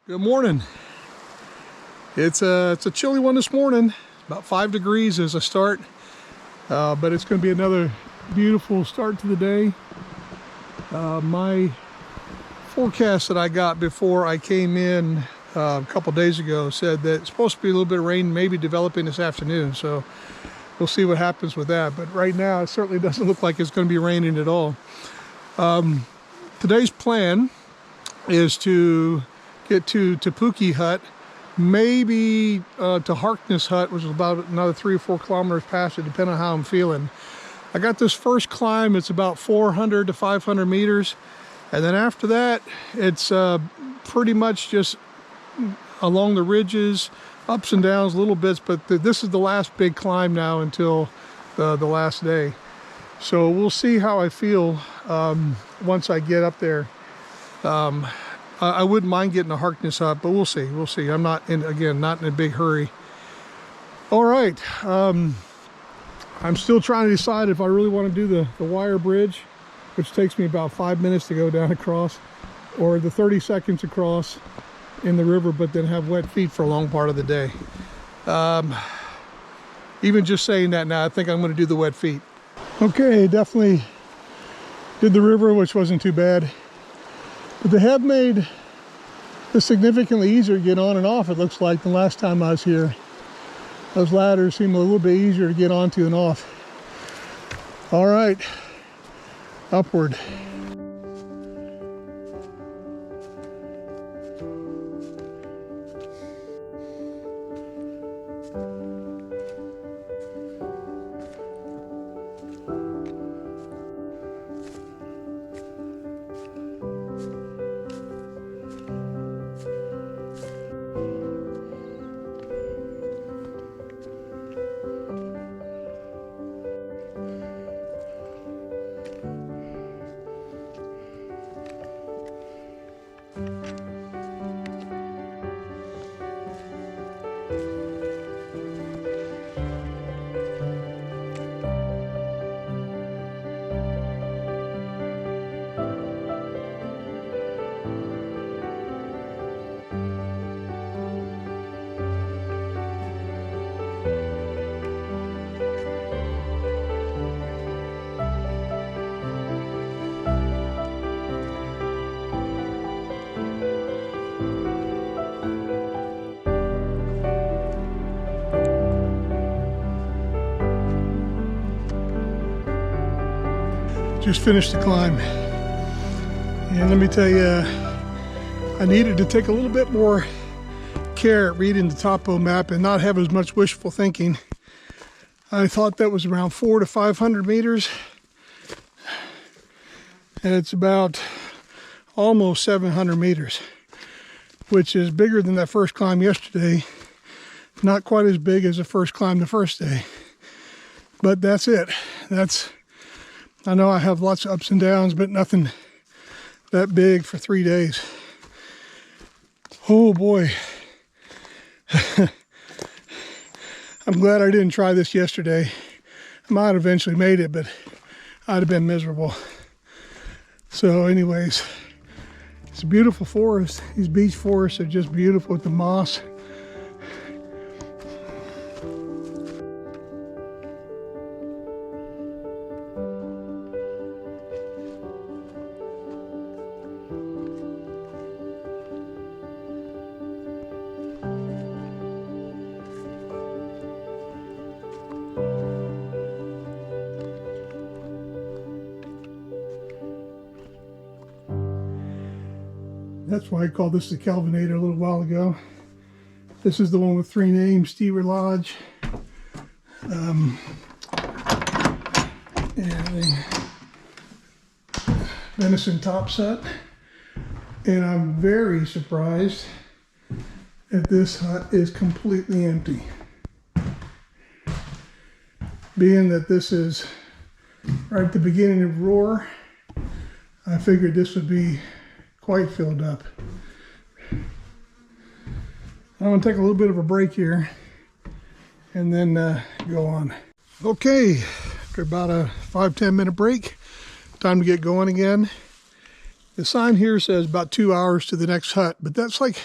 Good morning. It's a chilly one this morning. About 5 degrees as I start, but it's going to be another beautiful start to the day. My forecast that I got before I came in a couple days ago said that it's supposed to be a little bit of rain, maybe developing this afternoon. So we'll see what happens with that. But right now, it certainly doesn't look like it's going to be raining at all. Today's plan is to get to Te Puke Hut, maybe to Harkness Hut, which is about another 3 or 4 kilometers past it, depending on how I'm feeling. I got this first climb, it's about 400 to 500 meters. And then after that, it's pretty much just along the ridges, ups and downs, little bits, but this is the last big climb now until the last day. So we'll see how I feel once I get up there. I wouldn't mind getting a Harkness Hut, but we'll see. We'll see. I'm not in a big hurry. All right. I'm still trying to decide if I really want to do the wire bridge, which takes me about 5 minutes to go down across, or the 30 seconds across in the river, but then have wet feet for a long part of the day. Even just saying that now, I think I'm going to do the wet feet. Okay, definitely did the river, which wasn't too bad. But they have made this significantly easier to get on and off, it looks like, than last time I was here. Those ladders seem a little bit easier to get onto and off. All right, upward. Just finished the climb, and let me tell you, I needed to take a little bit more care at reading the topo map and not have as much wishful thinking. I thought that was around 400 to 500 meters, and it's about almost 700 meters, which is bigger than that first climb yesterday. Not quite as big as the first climb the first day, but that's it. I know I have lots of ups and downs, but nothing that big for 3 days. Oh boy. I'm glad I didn't try this yesterday. I might have eventually made it, but I'd have been miserable. So anyways, it's a beautiful forest. These beech forests are just beautiful with the moss. That's why I called this the Calvinator a little while ago. This is the one with 3 names: Stever Lodge, and the Venison Top Set. And I'm very surprised that this hut is completely empty. Being that this is right at the beginning of Roar, I figured this would be quite filled up. I'm going to take a little bit of a break here and then go on. Okay, after about a 5-10 minute break, time to get going again. The sign here says about 2 hours to the next hut, but that's like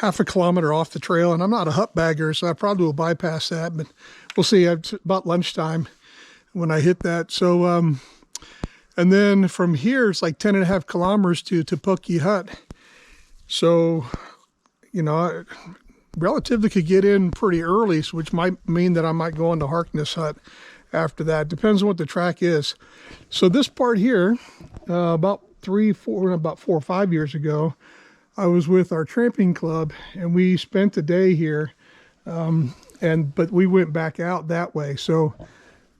half a kilometer off the trail, and I'm not a hut bagger, so I probably will bypass that, but we'll see. It's about lunchtime when I hit that. So, and then from here, it's like 10.5 kilometers to Te Puke Hut. So, you know, I relatively could get in pretty early, which might mean that I might go into Harkness Hut after that. Depends on what the track is. So this part here, about 4 or 5 years ago, I was with our tramping club, and we spent a day here, but we went back out that way. So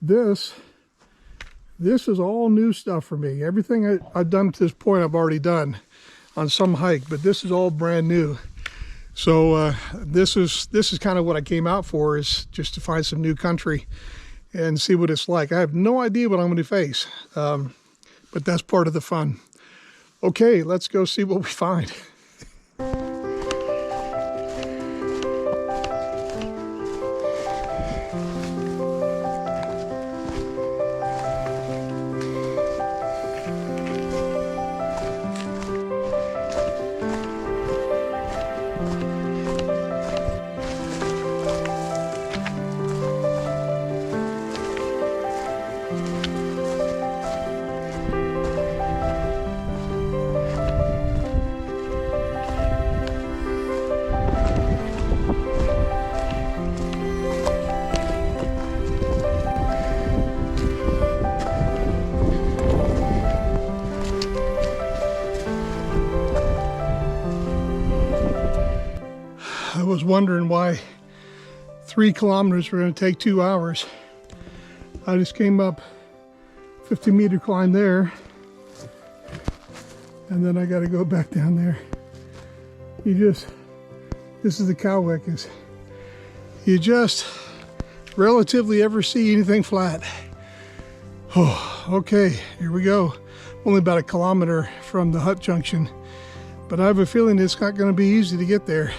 this is all new stuff for me. Everything I've done to this point, I've already done on some hike, but this is all brand new. So this is kind of what I came out for, is just to find some new country and see what it's like. I have no idea what I'm going to face, but that's part of the fun. Okay, let's go see what we find. I was wondering why 3 kilometers were going to take 2 hours. I just came up 50-meter climb there, and then I got to go back down there. This is the Cowwick. You just relatively ever see anything flat. Oh, okay, here we go. Only about a kilometer from the hut junction, but I have a feeling it's not going to be easy to get there.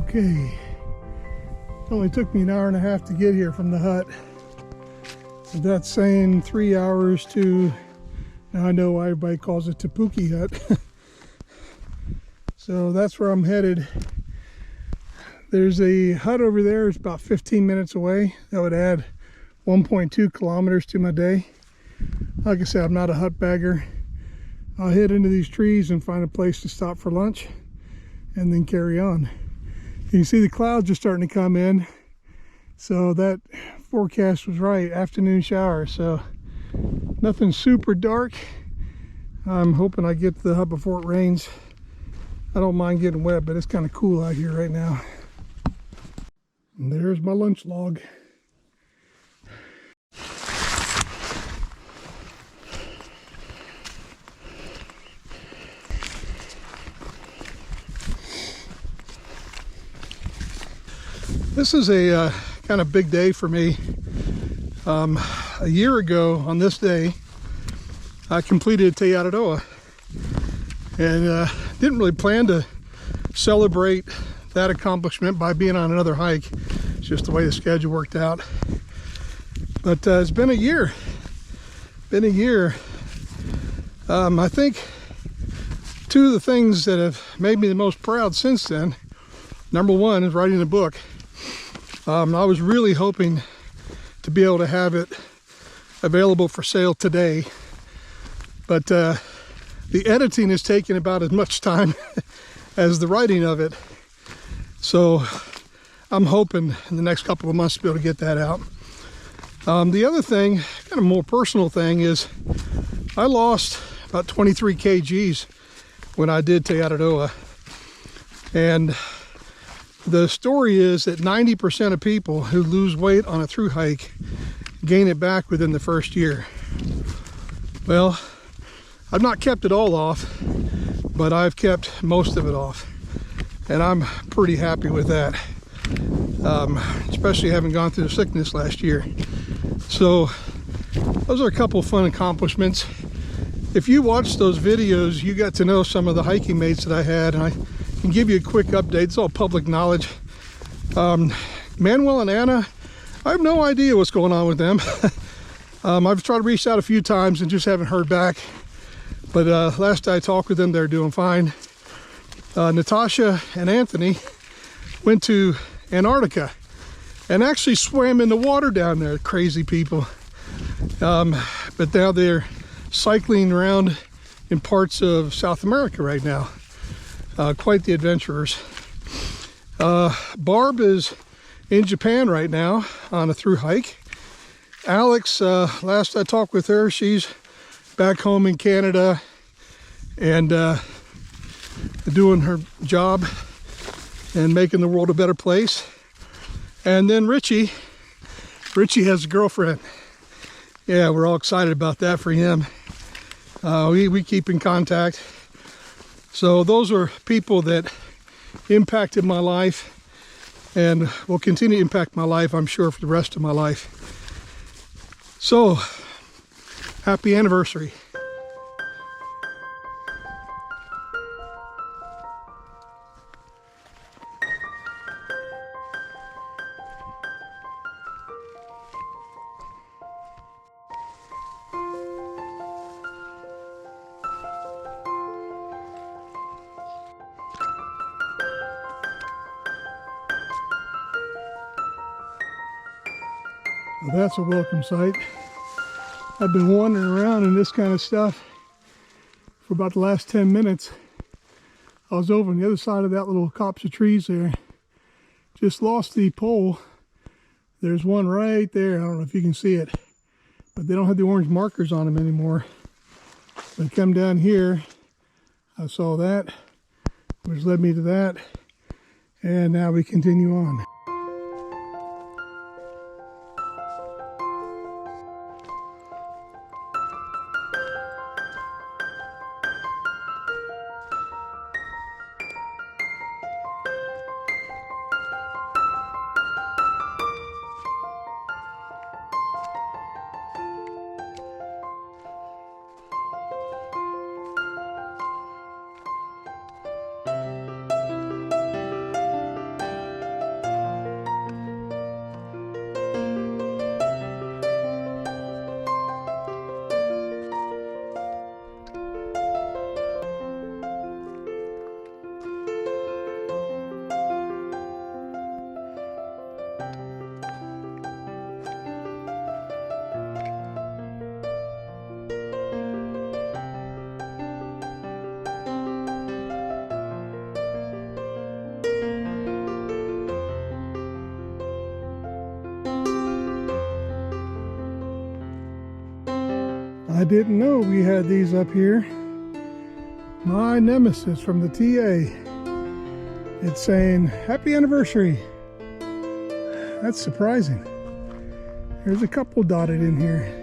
Okay, it only took me an hour and a half to get here from the hut. So that's saying 3 hours to, now I know why everybody calls it Te Puke Hut. So that's where I'm headed. There's a hut over there, it's about 15 minutes away. That would add 1.2 kilometers to my day. Like I said, I'm not a hut bagger. I'll head into these trees and find a place to stop for lunch and then carry on. You can see the clouds are starting to come in, so that forecast was right. Afternoon shower, so nothing super dark. I'm hoping I get to the hut before it rains. I don't mind getting wet, but it's kind of cool out here right now. And there's my lunch log. This is a kind of big day for me. A year ago on this day, I completed Te Araroa, and didn't really plan to celebrate that accomplishment by being on another hike. It's just the way the schedule worked out. But it's been a year. I think two of the things that have made me the most proud since then, number one is writing a book. I was really hoping to be able to have it available for sale today, but the editing is taking about as much time as the writing of it. So I'm hoping in the next couple of months to be able to get that out. The other thing, kind of more personal thing, is I lost about 23 kgs when I did Te Araroa. And The story is that 90% of people who lose weight on a through hike gain it back within the first year. Well, I've not kept it all off, but I've kept most of it off, and I'm pretty happy with that, especially having gone through the sickness last year. So those are a couple of fun accomplishments. If you watched those videos, you got to know some of the hiking mates that I had, and I can give you a quick update. It's all public knowledge. Manuel and Anna, I have no idea what's going on with them. I've tried to reach out a few times and just haven't heard back. But last I talked with them, they're doing fine. Natasha and Anthony went to Antarctica and actually swam in the water down there. Crazy people. But now they're cycling around in parts of South America right now. Quite the adventurers. Barb is in Japan right now on a through hike. Alex, last I talked with her, she's back home in Canada and doing her job and making the world a better place. And then Richie has a girlfriend. Yeah, we're all excited about that for him. We keep in contact. So those are people that impacted my life and will continue to impact my life, I'm sure, for the rest of my life. So, happy anniversary. Well, that's a welcome sight. I've been wandering around in this kind of stuff for about the last 10 minutes. I was over on the other side of that little copse of trees there. Just lost the pole. There's one right there. I don't know if you can see it, but they don't have the orange markers on them anymore. I come down here, I saw that, which led me to that, and now we continue on. I didn't know we had these up here. My nemesis from the TA. It's saying, happy anniversary. That's surprising. There's a couple dotted in here.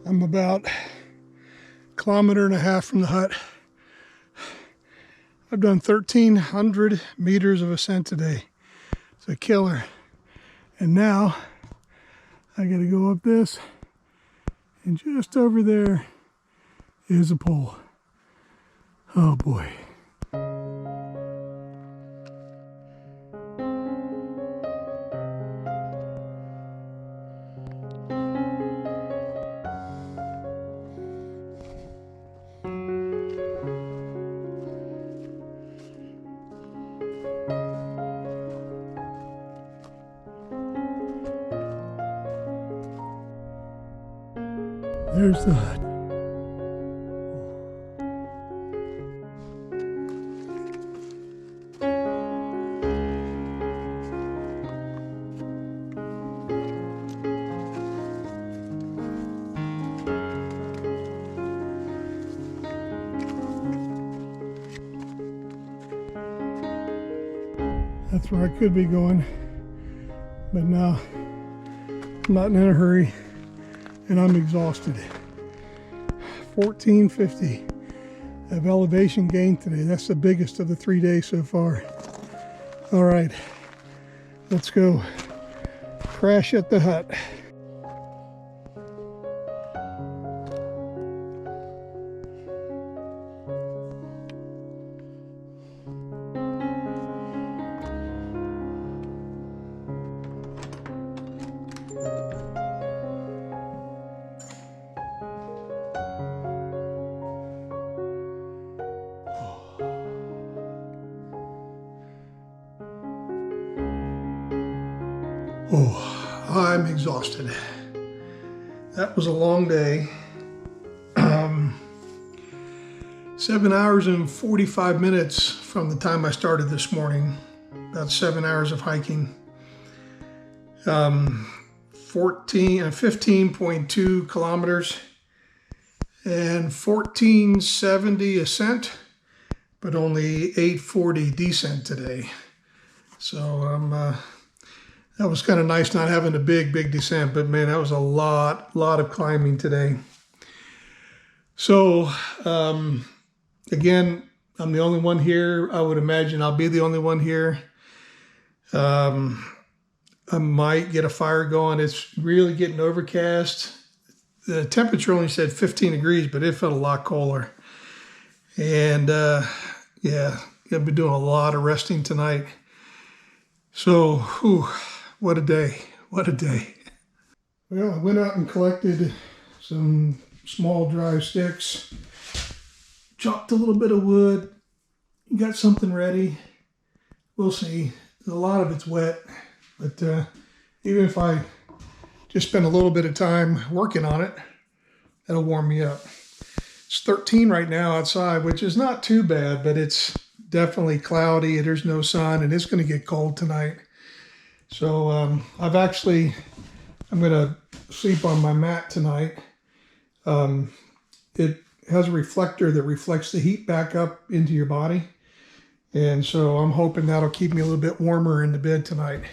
I'm about 1.5 kilometers from the hut. I've done 1,300 meters of ascent today. It's a killer. And now I gotta go up this, and just over there is a pole. Oh boy. There's the hut. That's where I could be going, but no, I'm not in a hurry, and I'm exhausted. 1450 of elevation gain today. That's the biggest of the 3 days so far. All right, let's go crash at the hut. Oh, I'm exhausted. That was a long day. 7 hours and 45 minutes from the time I started this morning. About 7 hours of hiking. 15.2 kilometers and 1470 ascent, but only 840 descent today. So that was kind of nice not having a big descent, but man, that was a lot of climbing today. So again, I'm the only one here. I would imagine I'll be the only one here. I might get a fire going. It's really getting overcast. The temperature only said 15 degrees, but it felt a lot colder. And yeah, I've been doing a lot of resting tonight. So, whew, what a day. What a day. Well, I went out and collected some small dry sticks, chopped a little bit of wood, got something ready. We'll see. A lot of it's wet, but even if I just spend a little bit of time working on it, that'll warm me up. It's 13 right now outside, which is not too bad, but it's definitely cloudy. There's no sun, and it's going to get cold tonight. So I'm going to sleep on my mat tonight. It has a reflector that reflects the heat back up into your body. And so I'm hoping that'll keep me a little bit warmer in the bed tonight.